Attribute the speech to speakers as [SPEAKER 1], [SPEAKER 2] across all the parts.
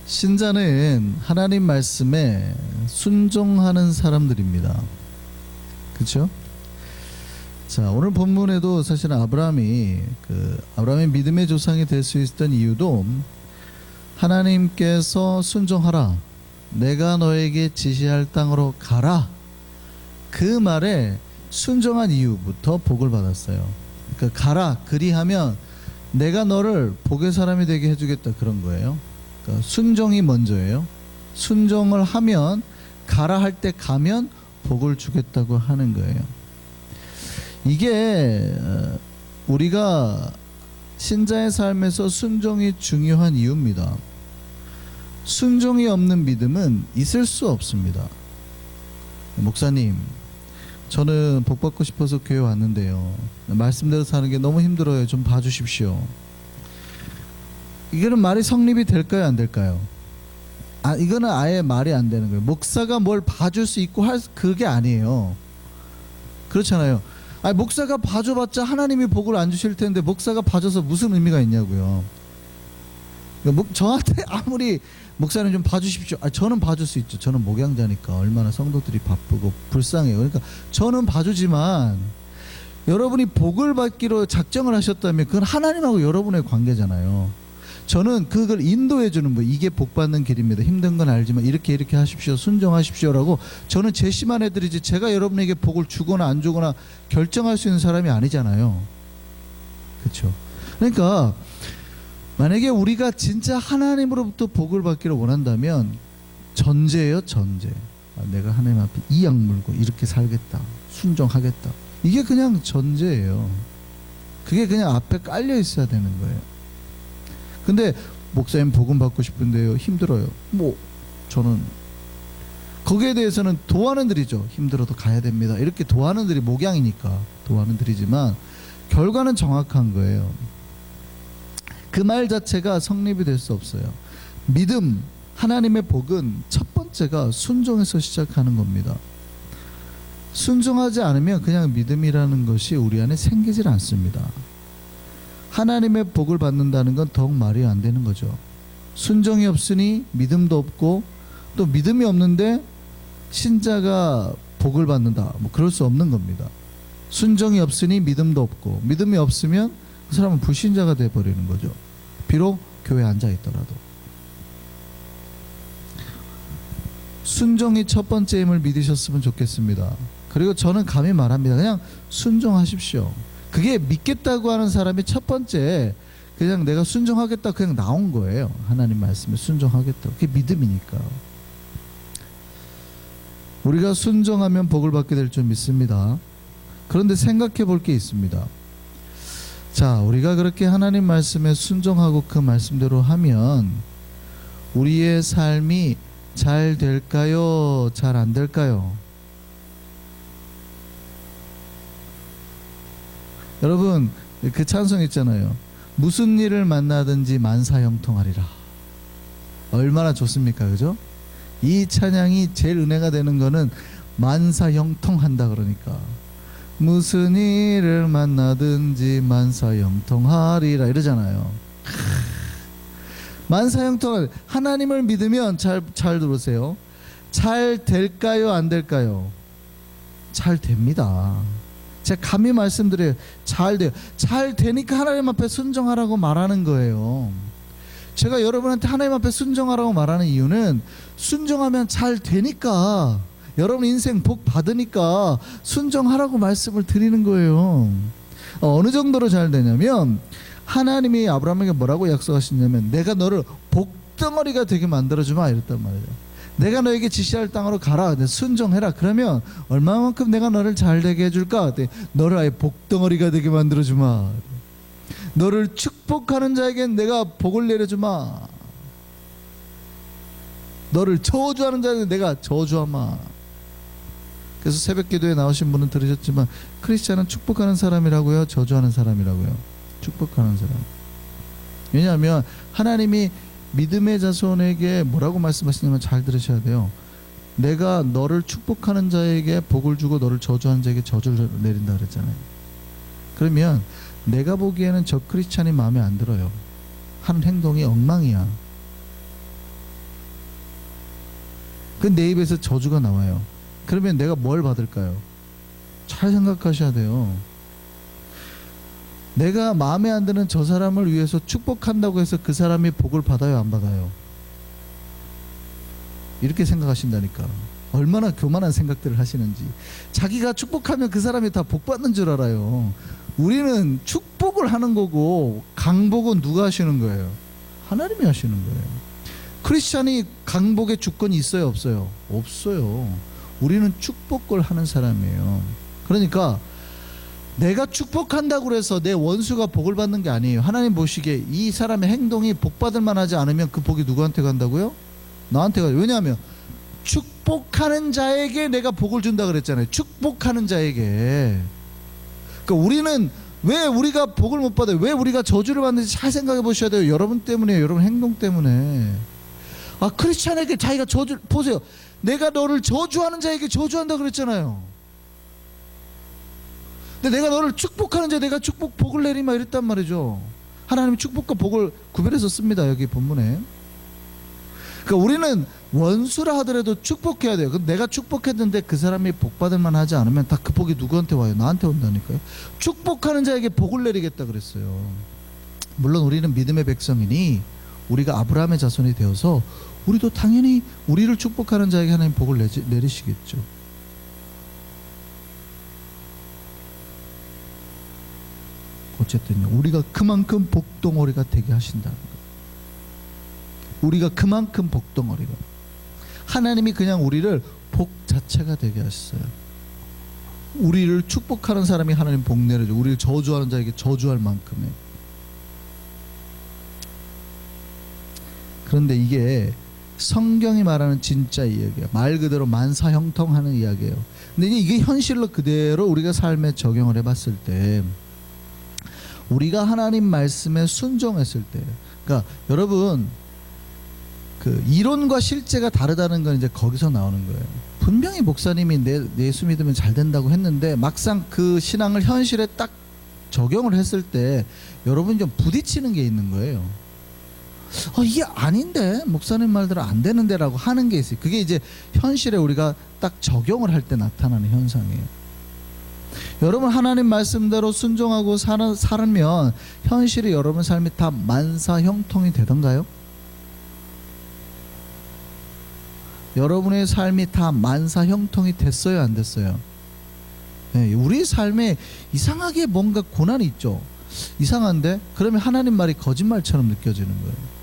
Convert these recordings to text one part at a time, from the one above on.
[SPEAKER 1] 신자는 하나님 말씀에 순종하는 사람들입니다. 그렇죠? 자, 오늘 본문에도 사실은 아브라함이 믿음의 조상이 될 수 있었던 이유도 하나님께서 순종하라, 내가 너에게 지시할 땅으로 가라, 그 말에 순종한 이유부터 복을 받았어요. 그러니까 가라, 그리하면 내가 너를 복의 사람이 되게 해주겠다, 그런 거예요. 그러니까 순종이 먼저예요. 순종을 하면, 가라 할 때 가면 복을 주겠다고 하는 거예요. 이게 우리가 신자의 삶에서 순종이 중요한 이유입니다. 순종이 없는 믿음은 있을 수 없습니다. 목사님, 저는 복 받고 싶어서 교회 왔는데요, 말씀대로 사는 게 너무 힘들어요. 좀 봐주십시오. 이거는 말이 성립이 될까요, 안 될까요? 이거는 아예 말이 안 되는 거예요. 목사가 뭘 봐줄 수 있고 그게 아니에요. 그렇잖아요. 목사가 봐줘봤자 하나님이 복을 안 주실 텐데 목사가 봐줘서 무슨 의미가 있냐고요. 저한테 아무리 목사님 좀 봐주십시오. 저는 봐줄 수 있죠. 저는 목양자니까. 얼마나 성도들이 바쁘고 불쌍해요. 그러니까 저는 봐주지만 여러분이 복을 받기로 작정을 하셨다면 그건 하나님하고 여러분의 관계잖아요. 저는 그걸 인도해 주는 거예요. 이게 복 받는 길입니다. 힘든 건 알지만 이렇게 하십시오. 순종하십시오라고 저는 제시만 해드리지, 제가 여러분에게 복을 주거나 안 주거나 결정할 수 있는 사람이 아니잖아요. 그렇죠? 그러니까 만약에 우리가 진짜 하나님으로부터 복을 받기를 원한다면 전제예요, 전제. 내가 하나님 앞에 이 약 물고 이렇게 살겠다, 순종하겠다, 이게 그냥 전제예요. 그게 그냥 앞에 깔려 있어야 되는 거예요. 근데 목사님 복음 받고 싶은데요, 힘들어요. 저는 거기에 대해서는 도와는 드리죠. 힘들어도 가야 됩니다, 이렇게 도와는 드리, 목양이니까 도와는 드리지만 결과는 정확한 거예요. 그 말 자체가 성립이 될 수 없어요. 믿음, 하나님의 복은 첫 번째가 순종에서 시작하는 겁니다. 순종하지 않으면 그냥 믿음이라는 것이 우리 안에 생기질 않습니다. 하나님의 복을 받는다는 건 더욱 말이 안 되는 거죠. 순종이 없으니 믿음도 없고, 또 믿음이 없는데 신자가 복을 받는다, 그럴 수 없는 겁니다. 순종이 없으니 믿음도 없고, 믿음이 없으면 그 사람은 불신자가 돼버리는 거죠. 비록 교회에 앉아있더라도. 순종이 첫 번째임을 믿으셨으면 좋겠습니다. 그리고 저는 감히 말합니다. 그냥 순종하십시오. 그게 믿겠다고 하는 사람이 첫 번째, 그냥 내가 순종하겠다 그냥 나온 거예요. 하나님 말씀에 순종하겠다. 그게 믿음이니까. 우리가 순종하면 복을 받게 될 줄 믿습니다. 그런데 생각해 볼 게 있습니다. 자, 우리가 그렇게 하나님 말씀에 순종하고 그 말씀대로 하면 우리의 삶이 잘 될까요? 잘 안 될까요? 여러분, 그 찬송 있잖아요. 무슨 일을 만나든지 만사형통하리라. 얼마나 좋습니까? 그죠? 이 찬양이 제일 은혜가 되는 거는 만사형통한다 그러니까. 무슨 일을 만나든지 만사형통하리라 이러잖아요. 만사형통하리. 하나님을 믿으면 잘 들으세요. 잘 될까요? 안 될까요? 잘 됩니다. 제가 감히 말씀드려요. 잘 돼요. 잘 되니까 하나님 앞에 순종하라고 말하는 거예요. 제가 여러분한테 하나님 앞에 순종하라고 말하는 이유는 순종하면 잘 되니까, 여러분 인생 복 받으니까 순종하라고 말씀을 드리는 거예요. 어느 정도로 잘 되냐면, 하나님이 아브라함에게 뭐라고 약속하셨냐면, 내가 너를 복덩어리가 되게 만들어주마 이랬단 말이에요. 내가 너에게 지시할 땅으로 가라, 순종해라. 그러면 얼마만큼 내가 너를 잘 되게 해줄까? 너를 아예 복덩어리가 되게 만들어주마. 너를 축복하는 자에겐 내가 복을 내려주마. 너를 저주하는 자에게 내가 저주하마. 그래서 새벽 기도에 나오신 분은 들으셨지만, 크리스찬은 축복하는 사람이라고요, 저주하는 사람이라고요? 축복하는 사람. 왜냐하면 하나님이 믿음의 자손에게 뭐라고 말씀하시냐면, 잘 들으셔야 돼요. 내가 너를 축복하는 자에게 복을 주고 너를 저주하는 자에게 저주를 내린다 그랬잖아요. 그러면 내가 보기에는 저 크리스찬이 마음에 안 들어요. 하는 행동이 엉망이야. 그 내 입에서 저주가 나와요. 그러면 내가 뭘 받을까요? 잘 생각하셔야 돼요. 내가 마음에 안 드는 저 사람을 위해서 축복한다고 해서 그 사람이 복을 받아요, 안 받아요? 이렇게 생각하신다니까. 얼마나 교만한 생각들을 하시는지. 자기가 축복하면 그 사람이 다 복 받는 줄 알아요. 우리는 축복을 하는 거고 강복은 누가 하시는 거예요? 하나님이 하시는 거예요. 크리스찬이 강복의 주권이 있어요, 없어요? 없어요. 우리는 축복을 하는 사람이에요. 그러니까 내가 축복한다고 해서 내 원수가 복을 받는 게 아니에요. 하나님 보시기에 이 사람의 행동이 복 받을 만하지 않으면 그 복이 누구한테 간다고요? 나한테 가요. 왜냐하면 축복하는 자에게 내가 복을 준다 그랬잖아요. 축복하는 자에게. 그러니까 우리는 왜 우리가 복을 못 받아요? 왜 우리가 저주를 받는지 잘 생각해 보셔야 돼요. 여러분 때문이에요. 여러분 행동 때문에. 아, 크리스찬에게 자기가 저주, 보세요. 내가 너를 저주하는 자에게 저주한다 그랬잖아요. 근데 내가 너를 축복하는 자, 내가 축복 복을 내리마 이랬단 말이죠. 하나님이 축복과 복을 구별해서 씁니다, 여기 본문에. 그러니까 우리는 원수라 하더라도 축복해야 돼요. 근데 내가 축복했는데 그 사람이 복 받을 만하지 않으면 다 그 복이 누구한테 와요? 나한테 온다니까요. 축복하는 자에게 복을 내리겠다 그랬어요. 물론 우리는 믿음의 백성이니 우리가 아브라함의 자손이 되어서 우리도 당연히 우리를 축복하는 자에게 하나님 복을 내리시겠죠. 어쨌든요, 우리가 그만큼 복덩어리가 되게 하신다는 거예요. 우리가 그만큼 복덩어리가, 하나님이 그냥 우리를 복 자체가 되게 하셨어요. 우리를 축복하는 사람이 하나님 복 내려줘. 우리를 저주하는 자에게 저주할 만큼의. 그런데 이게 성경이 말하는 진짜 이야기예요. 말 그대로 만사형통하는 이야기예요. 근데 이게 현실로 그대로 우리가 삶에 적용을 해봤을 때, 우리가 하나님 말씀에 순종했을 때, 그러니까 여러분, 그 이론과 실제가 다르다는 건 이제 거기서 나오는 거예요. 분명히 목사님이 예수 믿으면 잘 된다고 했는데 막상 그 신앙을 현실에 딱 적용을 했을 때 여러분이 좀 부딪히는 게 있는 거예요. 이게 아닌데, 목사님 말대로 안 되는데 라고 하는 게 있어요. 그게 이제 현실에 우리가 딱 적용을 할 때 나타나는 현상이에요. 여러분 하나님 말씀대로 순종하고 살면 현실에 여러분 삶이 다 만사형통이 되던가요? 여러분의 삶이 다 만사형통이 됐어요, 안 됐어요? 네, 우리 삶에 이상하게 뭔가 고난이 있죠. 이상한데? 그러면 하나님 말이 거짓말처럼 느껴지는 거예요.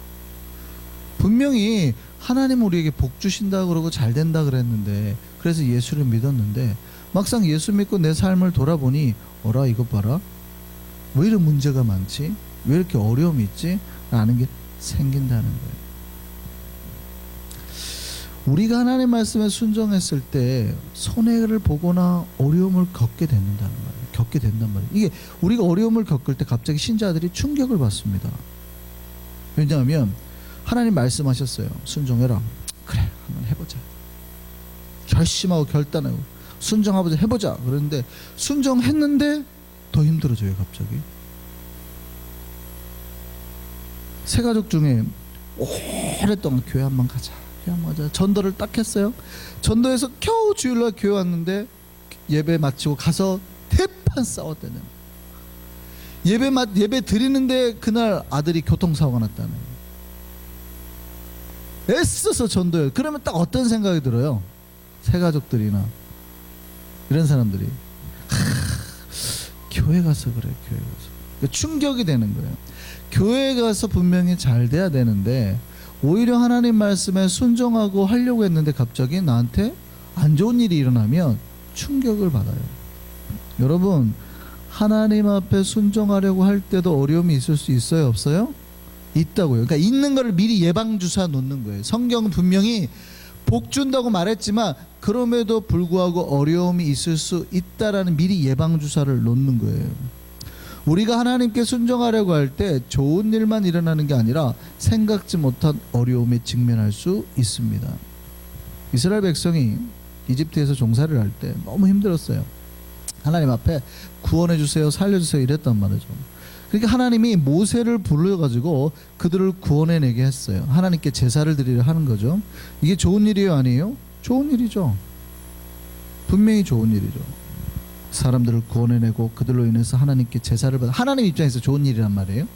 [SPEAKER 1] 분명히 하나님 우리에게 복 주신다 그러고 잘 된다 그랬는데, 그래서 예수를 믿었는데 막상 예수 믿고 내 삶을 돌아보니 어라 이거 봐라, 왜 이런 문제가 많지? 왜 이렇게 어려움이 있지? 라는 게 생긴다는 거예요. 우리가 하나님 말씀에 순종했을 때 손해를 보거나 어려움을 겪게 된단 말이에요. 이게 우리가 어려움을 겪을 때 갑자기 신자들이 충격을 받습니다. 왜냐하면 하나님 말씀하셨어요. 순종해라. 그래, 한번 해보자. 결심하고 결단하고 순종하고자 해보자. 그런데 순종했는데 더 힘들어져요, 갑자기. 새 가족 중에 오랫동안 교회 한번 가자. 전도를 딱 했어요. 전도해서 겨우 주일날 교회 왔는데 예배 마치고 가서 대판 싸웠다는. 예배 드리는데 그날 아들이 교통사고가 났다는. 애써서 전도해요. 그러면 딱 어떤 생각이 들어요? 새 가족들이나 이런 사람들이 교회 가서 그래, 교회 가서. 그러니까 충격이 되는 거예요. 교회 가서 분명히 잘 돼야 되는데 오히려 하나님 말씀에 순종하고 하려고 했는데 갑자기 나한테 안 좋은 일이 일어나면 충격을 받아요. 여러분, 하나님 앞에 순종하려고 할 때도 어려움이 있을 수 있어요, 없어요? 있다고요. 그러니까 있는 거를 미리 예방주사 놓는 거예요. 성경은 분명히 복 준다고 말했지만 그럼에도 불구하고 어려움이 있을 수 있다라는 미리 예방주사를 놓는 거예요. 우리가 하나님께 순종하려고 할 때 좋은 일만 일어나는 게 아니라 생각지 못한 어려움에 직면할 수 있습니다. 이스라엘 백성이 이집트에서 종살이를 할 때 너무 힘들었어요. 하나님 앞에 구원해 주세요, 살려주세요 이랬단 말이죠. 그러니까 하나님이 모세를 불러가지고 그들을 구원해내게 했어요. 하나님께 제사를 드리려 하는 거죠. 이게 좋은 일이에요, 아니에요? 좋은 일이죠. 분명히 좋은 일이죠. 사람들을 구원해내고 그들로 인해서 하나님께 제사를 받아, 하나님 입장에서 좋은 일이란 말이에요.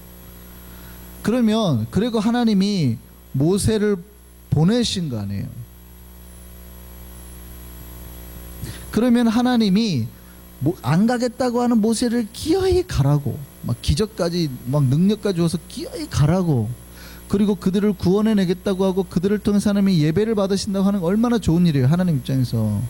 [SPEAKER 1] 그러면 그리고 하나님이 모세를 보내신 거 아니에요. 그러면 하나님이 안 가겠다고 하는 모세를 기어이 가라고, 막 기적까지 막 능력까지 줘서 기어이 가라고, 그리고 그들을 구원해내겠다고 하고 그들을 통해서 하나님이 예배를 받으신다고 하는 거 얼마나 좋은 일이에요, 하나님 입장에서.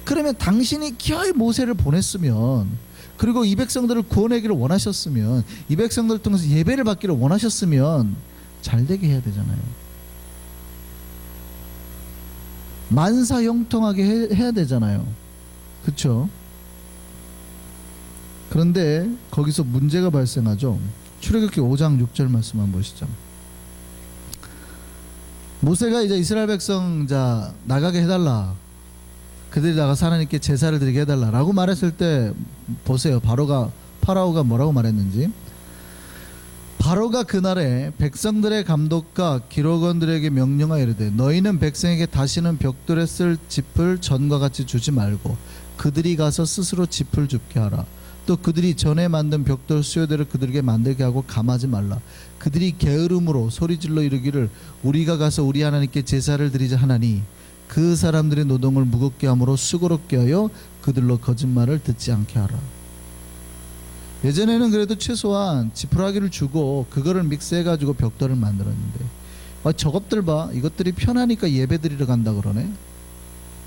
[SPEAKER 1] 그러면 당신이 기어이 모세를 보냈으면, 그리고 이 백성들을 구원하기를 원하셨으면, 이 백성들을 통해서 예배를 받기를 원하셨으면 잘 되게 해야 되잖아요. 만사형통하게 해야 되잖아요. 그렇죠? 그런데 거기서 문제가 발생하죠. 출애굽기 5장 6절 말씀 한번 보시죠. 모세가 이제 이스라엘 백성 자 나가게 해달라, 그들이 나가서 하나님께 제사를 드리게 해달라라고 말했을 때 보세요. 파라오가 뭐라고 말했는지. 바로가 그날에 백성들의 감독과 기록원들에게 명령하여 이르되 너희는 백성에게 다시는 벽돌에 쓸 짚을 전과 같이 주지 말고 그들이 가서 스스로 짚을 줍게 하라. 또 그들이 전에 만든 벽돌 수요대로 그들에게 만들게 하고 감하지 말라. 그들이 게으름으로 소리질러 이르기를 우리가 가서 우리 하나님께 제사를 드리자 하나니 그 사람들의 노동을 무겁게 함으로 수고롭게 하여 그들로 거짓말을 듣지 않게 하라. 예전에는 그래도 최소한 지푸라기를 주고 그거를 믹스해가지고 벽돌을 만들었는데, 저것들 봐, 이것들이 편하니까 예배 드리러 간다 그러네.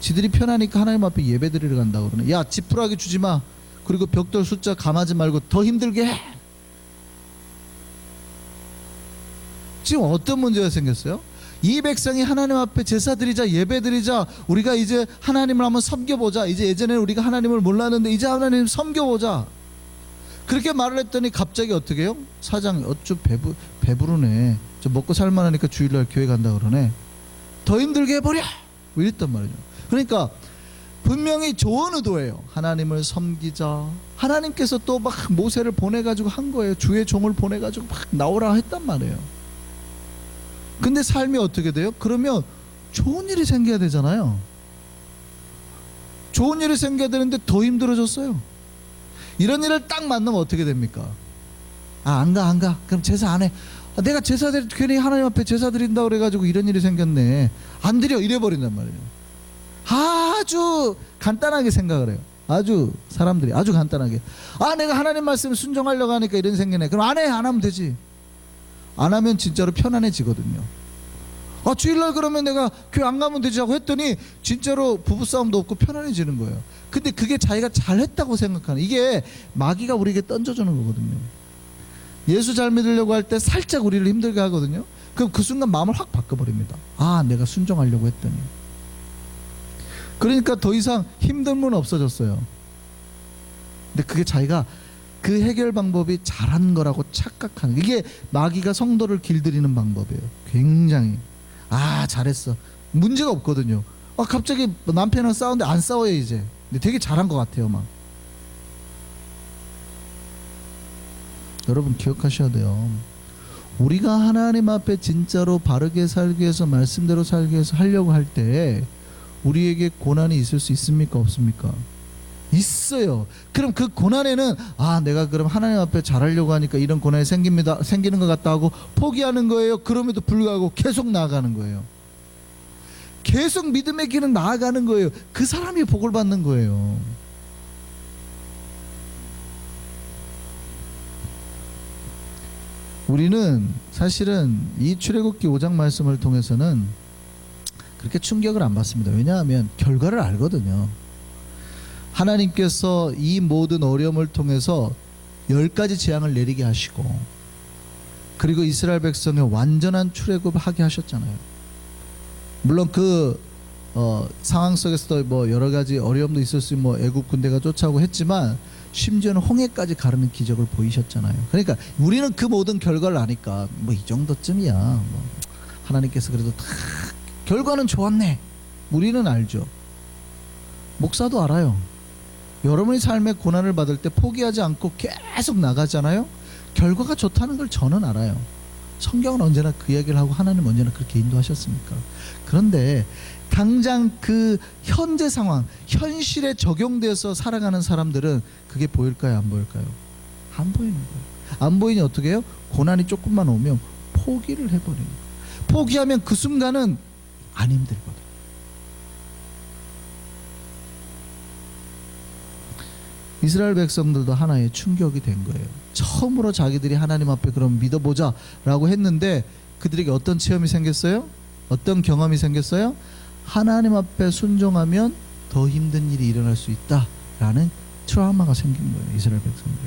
[SPEAKER 1] 지들이 편하니까 하나님 앞에 예배 드리러 간다 그러네. 야, 지푸라기 주지 마. 그리고 벽돌 숫자 감하지 말고 더 힘들게 해. 지금 어떤 문제가 생겼어요? 이 백성이 하나님 앞에 제사 드리자, 예배 드리자, 우리가 이제 하나님을 한번 섬겨보자, 이제 예전에는 우리가 하나님을 몰랐는데 이제 하나님 섬겨보자, 그렇게 말을 했더니 갑자기 어떻게 해요? 사장 어쭈 배부르네, 저 먹고 살만하니까 주일날 교회 간다 그러네, 더 힘들게 해버려, 뭐 이랬단 말이죠. 그러니까 분명히 좋은 의도예요. 하나님을 섬기자. 하나님께서 또 막 모세를 보내가지고 한 거예요. 주의 종을 보내가지고 막 나오라 했단 말이에요. 근데 삶이 어떻게 돼요? 그러면 좋은 일이 생겨야 되잖아요. 좋은 일이 생겨야 되는데 더 힘들어졌어요. 이런 일을 딱 만나면 어떻게 됩니까? 안 가. 그럼 제사 안 해. 내가 괜히 하나님 앞에 제사 드린다고 그래가지고 이런 일이 생겼네. 안 드려. 이래버린단 말이에요. 아주 간단하게 생각을 해요. 사람들이 아주 간단하게. 내가 하나님 말씀 순종하려고 하니까 이런 생기네. 그럼 안 하면 되지. 안 하면 진짜로 편안해지거든요. 주일날 그러면 내가 교회 안 가면 되지 하고 했더니 진짜로 부부싸움도 없고 편안해지는 거예요. 근데 그게 자기가 잘했다고 생각하는, 이게 마귀가 우리에게 던져주는 거거든요. 예수 잘 믿으려고 할 때 살짝 우리를 힘들게 하거든요. 그럼 그 순간 마음을 확 바꿔버립니다. 내가 순종하려고 했더니. 그러니까 더 이상 힘듦은 없어졌어요. 근데 그게 자기가 그 해결 방법이 잘한 거라고 착각하는, 이게 마귀가 성도를 길들이는 방법이에요. 굉장히. 잘했어. 문제가 없거든요. 갑자기 남편이랑 싸우는데 안 싸워요 이제. 근데 되게 잘한 것 같아요 막. 여러분 기억하셔야 돼요. 우리가 하나님 앞에 진짜로 바르게 살기 위해서, 말씀대로 살기 위해서 하려고 할 때 우리에게 고난이 있을 수 있습니까? 없습니까? 있어요. 그럼 그 고난에는 내가 그럼 하나님 앞에 잘하려고 하니까 이런 고난이 생기는 것 같다 하고 포기하는 거예요? 그럼에도 불구하고 계속 나아가는 거예요. 계속 믿음의 길은 나아가는 거예요. 그 사람이 복을 받는 거예요. 우리는 사실은 이 출애굽기 5장 말씀을 통해서는 그렇게 충격을 안 받습니다. 왜냐하면 결과를 알거든요. 하나님께서 이 모든 어려움을 통해서 10가지 재앙을 내리게 하시고, 그리고 이스라엘 백성의 완전한 출애굽하게 하셨잖아요. 물론 그 상황 속에서도 뭐 여러 가지 어려움도 있을 수 있고, 애국 군대가 쫓아오고 했지만 심지어는 홍해까지 가르는 기적을 보이셨잖아요. 그러니까 우리는 그 모든 결과를 아니까 뭐 이 정도쯤이야, 뭐 하나님께서 그래도 다 결과는 좋았네, 우리는 알죠. 목사도 알아요. 여러분의 삶에 고난을 받을 때 포기하지 않고 계속 나가잖아요. 결과가 좋다는 걸 저는 알아요. 성경은 언제나 그 이야기를 하고 하나님 언제나 그렇게 인도하셨으니까. 그런데 당장 그 현재 상황, 현실에 적용돼서 살아가는 사람들은 그게 보일까요? 안 보일까요? 안 보이는 거예요. 안 보이니 어떻게 해요? 고난이 조금만 오면 포기를 해버리는 거예요. 포기하면 그 순간은 안 힘들거든. 이스라엘 백성들도 하나의 충격이 된 거예요. 처음으로 자기들이 하나님 앞에 그럼 믿어보자 라고 했는데 그들에게 어떤 체험이 생겼어요? 어떤 경험이 생겼어요? 하나님 앞에 순종하면 더 힘든 일이 일어날 수 있다 라는 트라우마가 생긴 거예요. 이스라엘 백성들.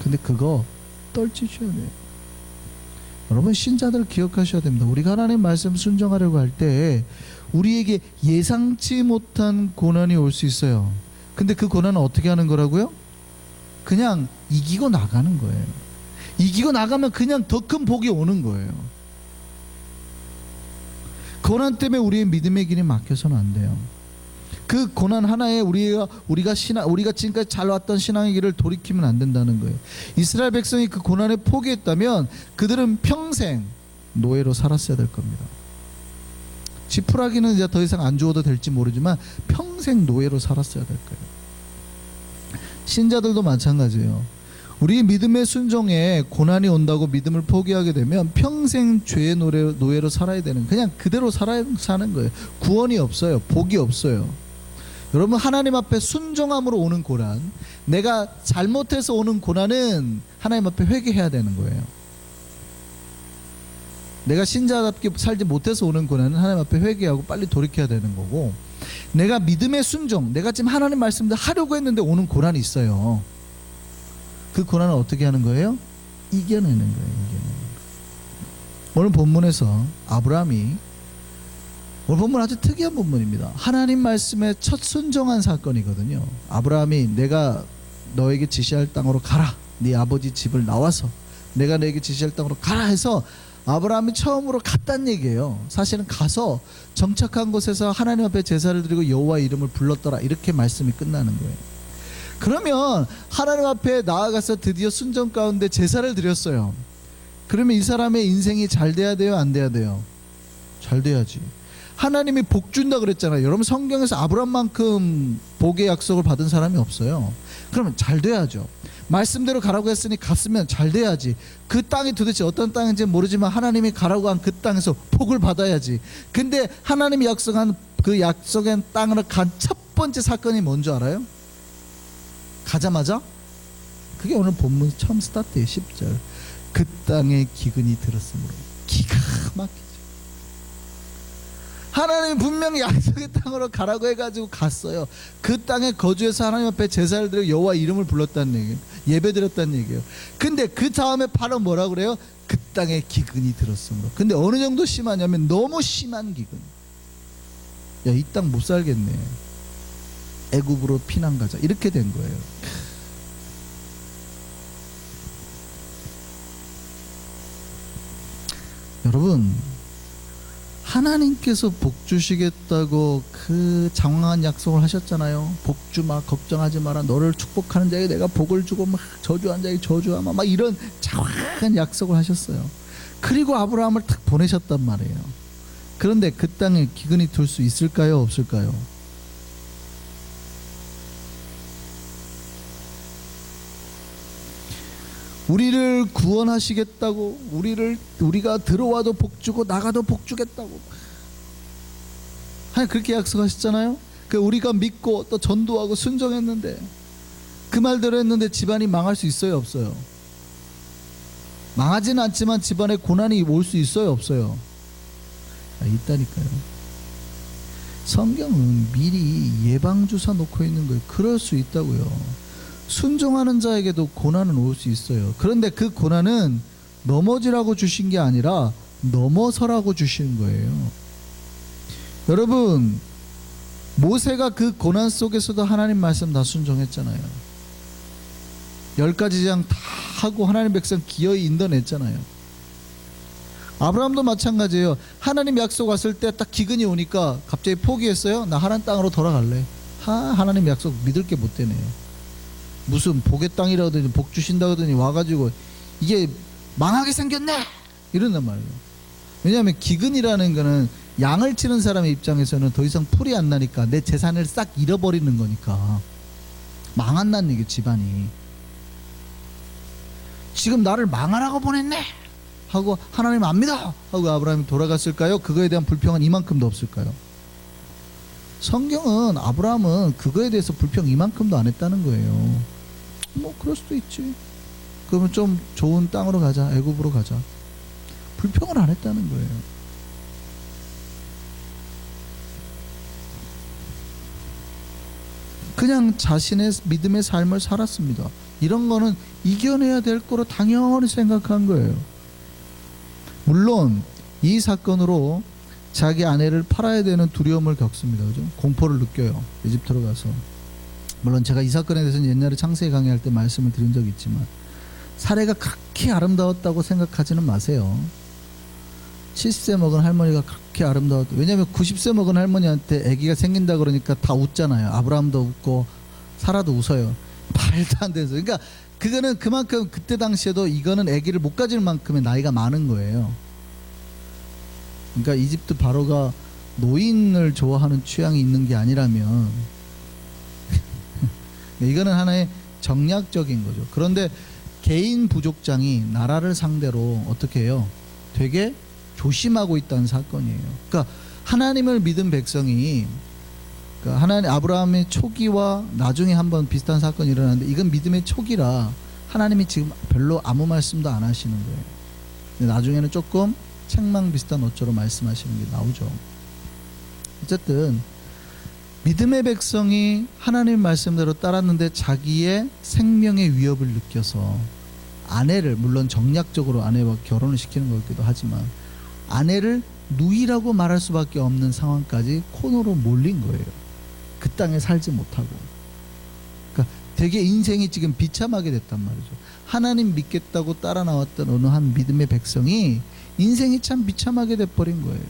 [SPEAKER 1] 근데 그거 떨치셔야 돼요. 여러분, 신자들 기억하셔야 됩니다. 우리가 하나님 말씀 순종하려고 할 때 우리에게 예상치 못한 고난이 올 수 있어요. 근데 그 고난은 어떻게 하는 거라고요? 그냥 이기고 나가는 거예요. 이기고 나가면 그냥 더 큰 복이 오는 거예요. 고난 때문에 우리의 믿음의 길이 막혀서는 안 돼요. 그 고난 하나에 우리가 지금까지 잘 왔던 신앙의 길을 돌이키면 안 된다는 거예요. 이스라엘 백성이 그 고난을 포기했다면 그들은 평생 노예로 살았어야 될 겁니다. 지푸라기는 이제 더 이상 안 주어도 될지 모르지만 평생 노예로 살았어야 될 거예요. 신자들도 마찬가지예요. 우리 믿음의 순종에 고난이 온다고 믿음을 포기하게 되면 평생 죄의 노예로 살아야 되는, 그냥 그대로 사는 거예요. 구원이 없어요. 복이 없어요. 여러분, 하나님 앞에 순종함으로 오는 고난, 내가 잘못해서 오는 고난은 하나님 앞에 회개해야 되는 거예요. 내가 신자답게 살지 못해서 오는 고난은 하나님 앞에 회개하고 빨리 돌이켜야 되는 거고, 내가 믿음의 순종, 내가 지금 하나님 말씀을 하려고 했는데 오는 고난이 있어요. 그 고난을 어떻게 하는 거예요? 이겨내는 거예요. 이겨내는 거예요. 오늘 본문에서 아브라함이, 오늘 본문 아주 특이한 본문입니다. 하나님 말씀에 첫 순종한 사건이거든요. 아브라함이 내가 너에게 지시할 땅으로 가라, 네 아버지 집을 나와서 내가 너에게 지시할 땅으로 가라 해서 아브라함이 처음으로 갔단 얘기예요. 사실은 가서 정착한 곳에서 하나님 앞에 제사를 드리고 여호와의 이름을 불렀더라, 이렇게 말씀이 끝나는 거예요. 그러면 하나님 앞에 나아가서 드디어 순종 가운데 제사를 드렸어요. 그러면 이 사람의 인생이 잘 돼야 돼요? 안 돼야 돼요? 잘 돼야지. 하나님이 복 준다 그랬잖아요. 여러분, 성경에서 아브라함만큼 복의 약속을 받은 사람이 없어요. 그러면 잘 돼야죠. 말씀대로 가라고 했으니 갔으면 잘 돼야지. 그 땅이 도대체 어떤 땅인지 모르지만 하나님이 가라고 한 그 땅에서 복을 받아야지. 근데 하나님이 약속한 그 약속한 땅으로 간 첫 번째 사건이 뭔지 알아요? 가자마자 그게 오늘 본문 처음 스타트예요. 10절. 그 땅에 기근이 들었으므로. 기가 막히죠. 하나님이 분명히 약속의 땅으로 가라고 해가지고 갔어요. 그 땅에 거주해서 하나님 앞에 제사를 드리고 여호와 이름을 불렀다는 얘기예요. 예배드렸다는 얘기예요. 근데 그 다음에 바로 뭐라 그래요? 그 땅에 기근이 들었으므로. 근데 어느 정도 심하냐면 너무 심한 기근. 야, 이 땅 못 살겠네, 애굽으로 피난 가자, 이렇게 된 거예요. 여러분, 하나님께서 복 주시겠다고 그 장황한 약속을 하셨잖아요. 복 주마, 걱정하지 마라, 너를 축복하는 자에게 내가 복을 주고 막 저주한 자에게 저주하마, 막 이런 장황한 약속을 하셨어요. 그리고 아브라함을 탁 보내셨단 말이에요. 그런데 그 땅에 기근이 들 수 있을까요? 없을까요? 우리를 구원하시겠다고, 우리가 들어와도 복 주고 나가도 복 주겠다고 하나님 그렇게 약속하셨잖아요. 그 우리가 믿고 또 전도하고 순종했는데, 그 말대로 했는데 집안이 망할 수 있어요? 없어요? 망하지는 않지만 집안에 고난이 올 수 있어요? 없어요? 있다니까요. 성경은 미리 예방주사 놓고 있는 거예요. 그럴 수 있다고요. 순종하는 자에게도 고난은 올 수 있어요. 그런데 그 고난은 넘어지라고 주신 게 아니라 넘어서라고 주신 거예요. 여러분, 모세가 그 고난 속에서도 하나님 말씀 다 순종했잖아요. 10가지 장 다 하고 하나님 백성 기어이 인도냈잖아요. 아브라함도 마찬가지예요. 하나님 약속 왔을 때 딱 기근이 오니까 갑자기 포기했어요. 나 하나님 땅으로 돌아갈래. 하나님 약속 믿을 게 못 되네요. 무슨 복의 땅이라 하더니 복 주신다 하더니 와가지고 이게 망하게 생겼네 이런단 말이에요. 왜냐하면 기근이라는 거는 양을 치는 사람의 입장에서는 더 이상 풀이 안 나니까 내 재산을 싹 잃어버리는 거니까 망한다는 얘기, 집안이. 지금 나를 망하라고 보냈네 하고 하나님 안 믿어 하고 아브라함이 돌아갔을까요? 그거에 대한 불평은 이만큼도 없을까요? 성경은 아브라함은 그거에 대해서 불평 이만큼도 안 했다는 거예요. 뭐 그럴 수도 있지. 그러면 좀 좋은 땅으로 가자, 애굽으로 가자. 불평을 안 했다는 거예요. 그냥 자신의 믿음의 삶을 살았습니다. 이런 거는 이겨내야 될 거로 당연히 생각한 거예요. 물론 이 사건으로 자기 아내를 팔아야 되는 두려움을 겪습니다. 그죠? 공포를 느껴요. 이집트로 가서. 물론 제가 이 사건에 대해서는 옛날에 창세기 강의할 때 말씀을 드린 적이 있지만 사례가 그렇게 아름다웠다고 생각하지는 마세요. 70세 먹은 할머니가 그렇게 아름다웠다. 왜냐하면 90세 먹은 할머니한테 아기가 생긴다 그러니까 다 웃잖아요. 아브라함도 웃고 사라도 웃어요. 말도 안 돼서. 그러니까 그거는 그만큼 그때 당시에도 이거는 아기를 못 가질 만큼의 나이가 많은 거예요. 그러니까 이집트 바로가 노인을 좋아하는 취향이 있는 게 아니라면 이거는 하나의 정략적인 거죠. 그런데 개인 부족장이 나라를 상대로 어떻게 해요? 되게 조심하고 있다는 사건이에요. 그러니까 하나님을 믿은 백성이, 그러니까 하나님 아브라함의 초기와 나중에 한번 비슷한 사건이 일어났는데 이건 믿음의 초기라 하나님이 지금 별로 아무 말씀도 안 하시는 거예요. 근데 나중에는 조금 책망 비슷한 어조로 말씀하시는 게 나오죠. 어쨌든 믿음의 백성이 하나님 말씀대로 따랐는데 자기의 생명의 위협을 느껴서 아내를, 물론 정략적으로 아내와 결혼을 시키는 거기도 하지만 아내를 누이라고 말할 수밖에 없는 상황까지 코너로 몰린 거예요. 그 땅에 살지 못하고. 그러니까 되게 인생이 지금 비참하게 됐단 말이죠. 하나님 믿겠다고 따라 나왔던 어느 한 믿음의 백성이 인생이 참 비참하게 돼버린 거예요.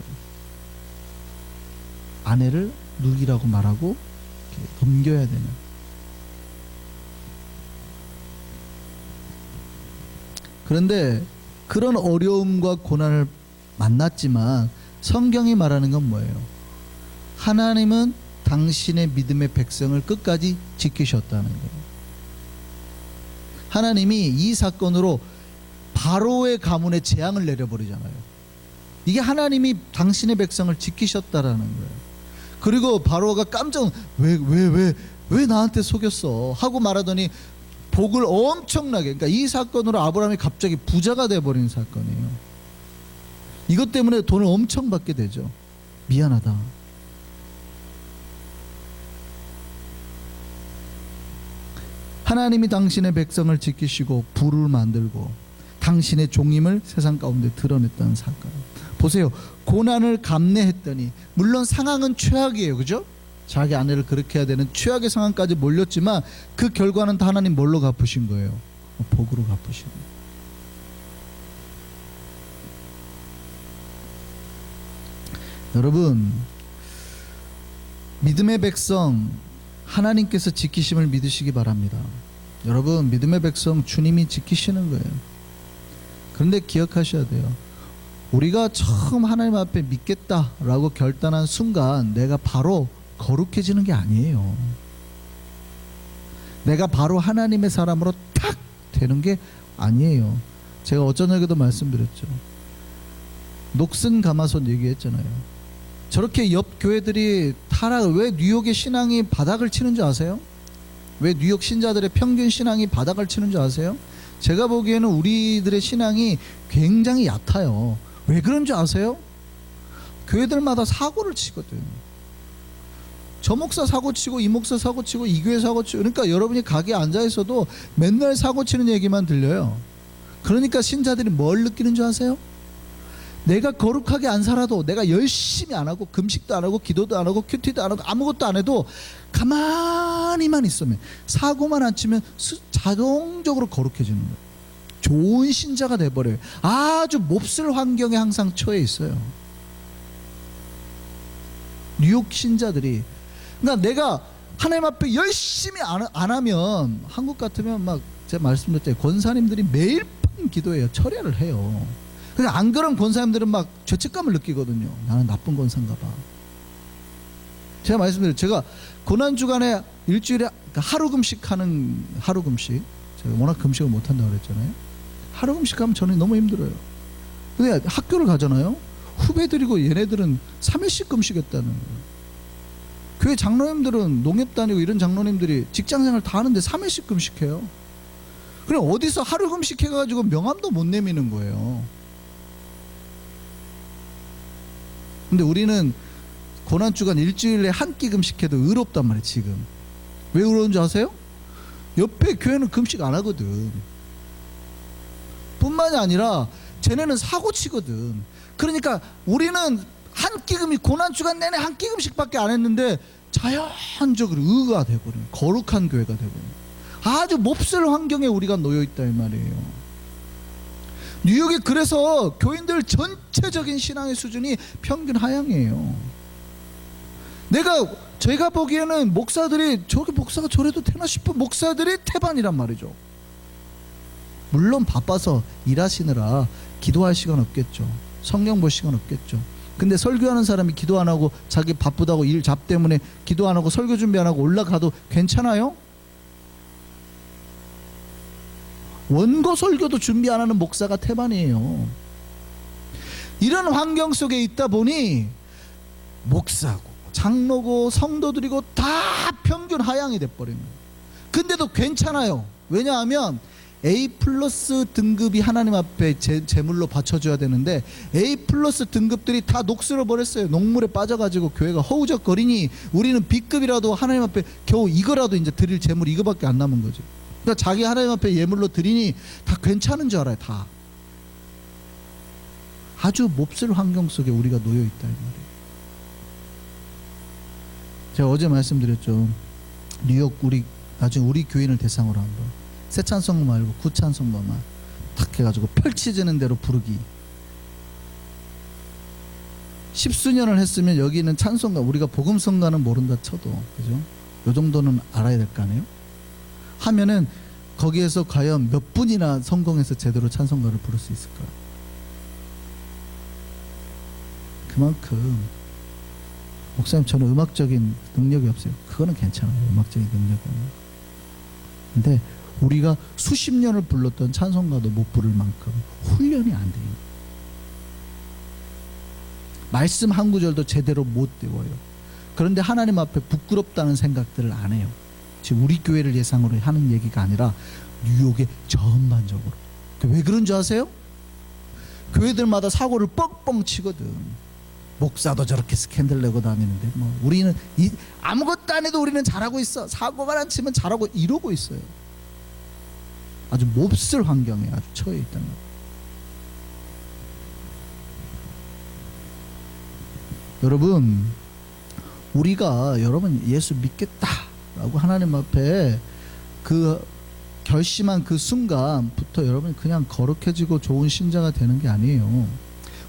[SPEAKER 1] 아내를 누이라고 말하고 넘겨야 되는. 그런데 그런 어려움과 고난을 만났지만 성경이 말하는 건 뭐예요? 하나님은 당신의 믿음의 백성을 끝까지 지키셨다는 거예요. 하나님이 이 사건으로 바로의 가문에 재앙을 내려버리잖아요. 이게 하나님이 당신의 백성을 지키셨다라는 거예요. 그리고 바로가 깜짝 왜 나한테 속였어 하고 말하더니 복을 엄청나게, 그러니까 이 사건으로 아브라함이 갑자기 부자가 돼버린 사건이에요. 이것 때문에 돈을 엄청 받게 되죠. 미안하다. 하나님이 당신의 백성을 지키시고 부를 만들고 당신의 종임을 세상 가운데 드러냈다는 사건. 보세요. 고난을 감내했더니, 물론 상황은 최악이에요. 그죠? 자기 아내를 그렇게 해야 되는 최악의 상황까지 몰렸지만 그 결과는 다 하나님 뭘로 갚으신 거예요? 복으로 갚으신 거예요. 여러분, 믿음의 백성 하나님께서 지키심을 믿으시기 바랍니다. 여러분, 믿음의 백성 주님이 지키시는 거예요. 그런데 기억하셔야 돼요. 우리가 처음 하나님 앞에 믿겠다라고 결단한 순간 내가 바로 거룩해지는 게 아니에요. 내가 바로 하나님의 사람으로 탁 되는 게 아니에요. 제가 어쩌냐고도 말씀드렸죠. 녹슨 가마솥 얘기했잖아요. 저렇게 옆 교회들이 왜 뉴욕의 신앙이 바닥을 치는 줄 아세요? 왜 뉴욕 신자들의 평균 신앙이 바닥을 치는 줄 아세요? 제가 보기에는 우리들의 신앙이 굉장히 얕아요. 왜 그런 줄 아세요? 교회들마다 사고를 치거든. 저 목사 사고 치고 이 목사 사고 치고 이 교회 사고 치고, 그러니까 여러분이 가게에 앉아 있어도 맨날 사고 치는 얘기만 들려요. 그러니까 신자들이 뭘 느끼는 줄 아세요? 내가 거룩하게 안 살아도, 내가 열심히 안 하고 금식도 안 하고 기도도 안 하고 큐티도 안 하고 아무것도 안 해도 가만히만 있으면, 사고만 안 치면 자동적으로 거룩해지는 거예요. 좋은 신자가 돼버려요. 아주 몹쓸 환경에 항상 처해 있어요. 뉴욕 신자들이. 그러니까 내가 하나님 앞에 열심히 안 하면, 한국 같으면 막 제가 말씀드렸잖아요. 권사님들이 매일 밤 기도해요. 철야를 해요. 근데 안 그런 권사님들은 막 죄책감을 느끼거든요. 나는 나쁜 권사인가 봐. 제가 말씀드려요. 제가 고난주간에 일주일에 하루 금식하는, 하루 금식, 제가 워낙 금식을 못한다고 그랬잖아요. 하루 금식하면 저는 너무 힘들어요. 근데 학교를 가잖아요. 후배들이고 얘네들은 3일씩 금식했다는 거예요. 교회 장로님들은 농협 다니고 이런 장로님들이 직장생활 다 하는데 3일씩 금식해요. 그래 어디서 하루 금식해가지고 명함도 못 내미는 거예요. 근데 우리는 고난주간 일주일에 한 끼 금식해도 의롭단 말이에요. 지금 왜 의로운 줄 아세요? 옆에 교회는 금식 안 하거든. 뿐만이 아니라 쟤네는 사고 치거든. 그러니까 우리는 한 끼 금식, 고난주간 내내 한 끼 금식밖에 안 했는데 자연적으로 의가 되버려요. 거룩한 교회가 되버려요. 아주 몹쓸 환경에 우리가 놓여있다 이 말이에요. 뉴욕이 그래서 교인들 전체적인 신앙의 수준이 평균 하향이에요. 제가 보기에는 목사들이 저렇게 목사가 저래도 되나 싶은 목사들이 태반이란 말이죠. 물론 바빠서 일하시느라 기도할 시간 없겠죠. 성경 볼 시간 없겠죠. 근데 설교하는 사람이 기도 안 하고 자기 바쁘다고 일 잡 때문에 기도 안 하고 설교 준비 안 하고 올라가도 괜찮아요? 원고 설교도 준비 안 하는 목사가 태반이에요. 이런 환경 속에 있다 보니 목사고 장로고 성도들이고 다 평균 하향이 돼버린 거예요. 근데도 괜찮아요. 왜냐하면 A 플러스 등급이 하나님 앞에 제물로 바쳐줘야 되는데 A 플러스 등급들이 다 녹슬어 버렸어요. 녹물에 빠져가지고 교회가 허우적거리니 우리는 B급이라도 하나님 앞에 겨우 이거라도 이제 드릴 제물이 이거밖에 안 남은 거죠. 그러니까 자기 하나님 앞에 예물로 드리니 다 괜찮은 줄 알아요. 다 아주 몹쓸 환경 속에 우리가 놓여 있다 이 말이에요. 제가 어제 말씀드렸죠. 뉴욕 나중에 우리 교인을 대상으로 한번 새 찬송가 말고 구 찬송가만 탁 해가지고 펼쳐지는 대로 부르기. 10수년을 했으면 여기는 찬송가, 우리가 복음성가는 모른다 쳐도 그죠? 요 정도는 알아야 될 거 아니에요? 하면은 거기에서 과연 몇 분이나 성공해서 제대로 찬송가를 부를 수 있을까? 그만큼 목사님 저는 음악적인 능력이 없어요. 그거는 괜찮아요. 음악적인 능력은. 근데 우리가 수십 년을 불렀던 찬송가도 못 부를 만큼 훈련이 안 돼요. 말씀 한 구절도 제대로 못 외워요. 그런데 하나님 앞에 부끄럽다는 생각들을 안 해요. 지금 우리 교회를 예상으로 하는 얘기가 아니라 뉴욕의 전반적으로. 왜 그런 줄 아세요? 교회들마다 사고를 뻥뻥 치거든. 목사도 저렇게 스캔들 내고 다니는데 뭐 우리는 아무것도 안 해도 우리는 잘하고 있어. 사고만 안 치면 잘하고 이러고 있어요. 아주 몹쓸 환경에 아주 처해 있다는 거예요. 여러분, 우리가 여러분 예수 믿겠다라고 하나님 앞에 그 결심한 그 순간부터 여러분 그냥 거룩해지고 좋은 신자가 되는 게 아니에요.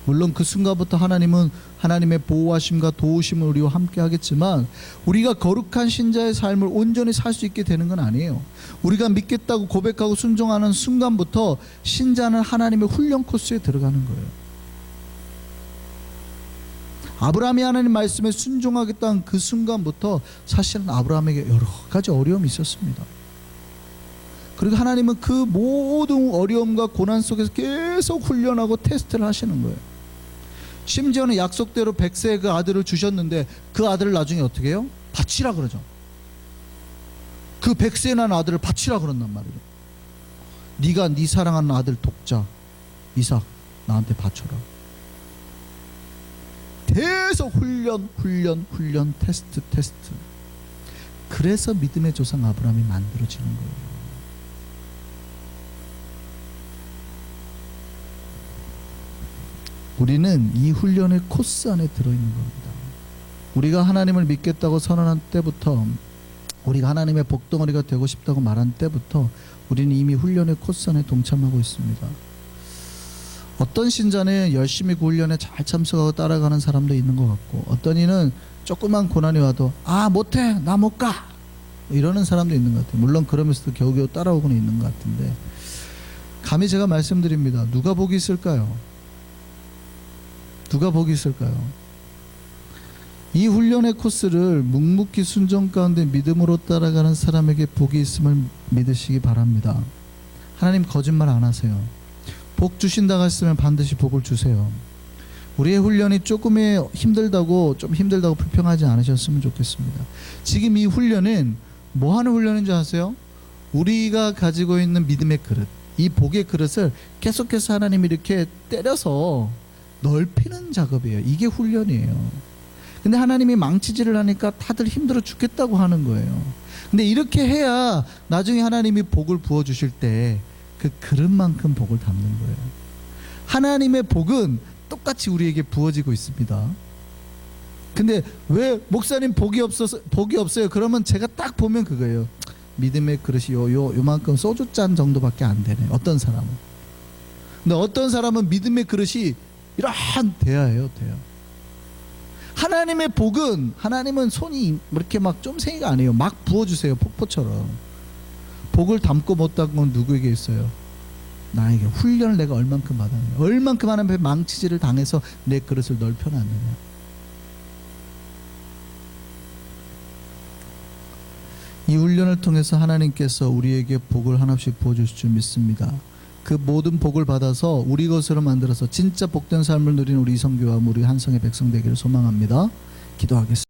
[SPEAKER 1] 물론 그 순간부터 하나님은 하나님의 보호하심과 도우심을 우리와 함께 하겠지만 우리가 거룩한 신자의 삶을 온전히 살 수 있게 되는 건 아니에요. 우리가 믿겠다고 고백하고 순종하는 순간부터 신자는 하나님의 훈련 코스에 들어가는 거예요. 아브라함이 하나님 말씀에 순종하겠다는 그 순간부터 사실은 아브라함에게 여러 가지 어려움이 있었습니다. 그리고 하나님은 그 모든 어려움과 고난 속에서 계속 훈련하고 테스트를 하시는 거예요. 심지어는 약속대로 100세의 그 아들을 주셨는데 그 아들을 나중에 어떻게 해요? 바치라 그러죠. 그 100세 난 아들을 바치라 그런단 말이에요. 네가 네 사랑하는 아들 독자 이삭 나한테 바쳐라. 계속 훈련 테스트. 그래서 믿음의 조상 아브라함이 만들어지는 거예요. 우리는 이 훈련의 코스 안에 들어있는 겁니다. 우리가 하나님을 믿겠다고 선언한 때부터, 우리가 하나님의 복덩어리가 되고 싶다고 말한 때부터 우리는 이미 훈련의 코스 안에 동참하고 있습니다. 어떤 신자는 열심히 그 훈련에 잘 참석하고 따라가는 사람도 있는 것 같고, 어떤 이는 조그만 고난이 와도 못해 나 못 가 이러는 사람도 있는 것 같아요. 물론 그러면서도 겨우겨우 따라오고는 있는 것 같은데, 감히 제가 말씀드립니다. 누가 복이 있을까요? 누가 복이 있을까요? 이 훈련의 코스를 묵묵히 순종 가운데 믿음으로 따라가는 사람에게 복이 있음을 믿으시기 바랍니다. 하나님 거짓말 안 하세요. 복 주신다고 했으면 반드시 복을 주세요. 우리의 훈련이 조금 힘들다고 불평하지 않으셨으면 좋겠습니다. 지금 이 훈련은 뭐 하는 훈련인 줄 아세요? 우리가 가지고 있는 믿음의 그릇, 이 복의 그릇을 계속해서 하나님이 이렇게 때려서 넓히는 작업이에요. 이게 훈련이에요. 근데 하나님이 망치질을 하니까 다들 힘들어 죽겠다고 하는 거예요. 근데 이렇게 해야 나중에 하나님이 복을 부어주실 때 그 그릇만큼 복을 담는 거예요. 하나님의 복은 똑같이 우리에게 부어지고 있습니다. 근데 왜 목사님 복이 없어요? 그러면 제가 딱 보면 그거예요. 믿음의 그릇이 요만큼 소주잔 정도밖에 안 되네. 어떤 사람은. 근데 어떤 사람은 믿음의 그릇이 이러한 대야예요. 대야. 하나님의 복은, 하나님은 손이 이렇게 막 쫌생이가 아니에요. 막 부어주세요. 폭포처럼. 복을 담고 못 담은 건 누구에게 있어요? 나에게. 훈련을 내가 얼만큼 받았느냐, 얼만큼 하나님의 망치질을 당해서 내 그릇을 넓혀놨느냐. 이 훈련을 통해서 하나님께서 우리에게 복을 하나씩 부어주실 줄 믿습니다. 그 모든 복을 받아서 우리 것으로 만들어서 진짜 복된 삶을 누리는 우리 이성교와 우리 한성의 백성 되기를 소망합니다. 기도하겠습니다.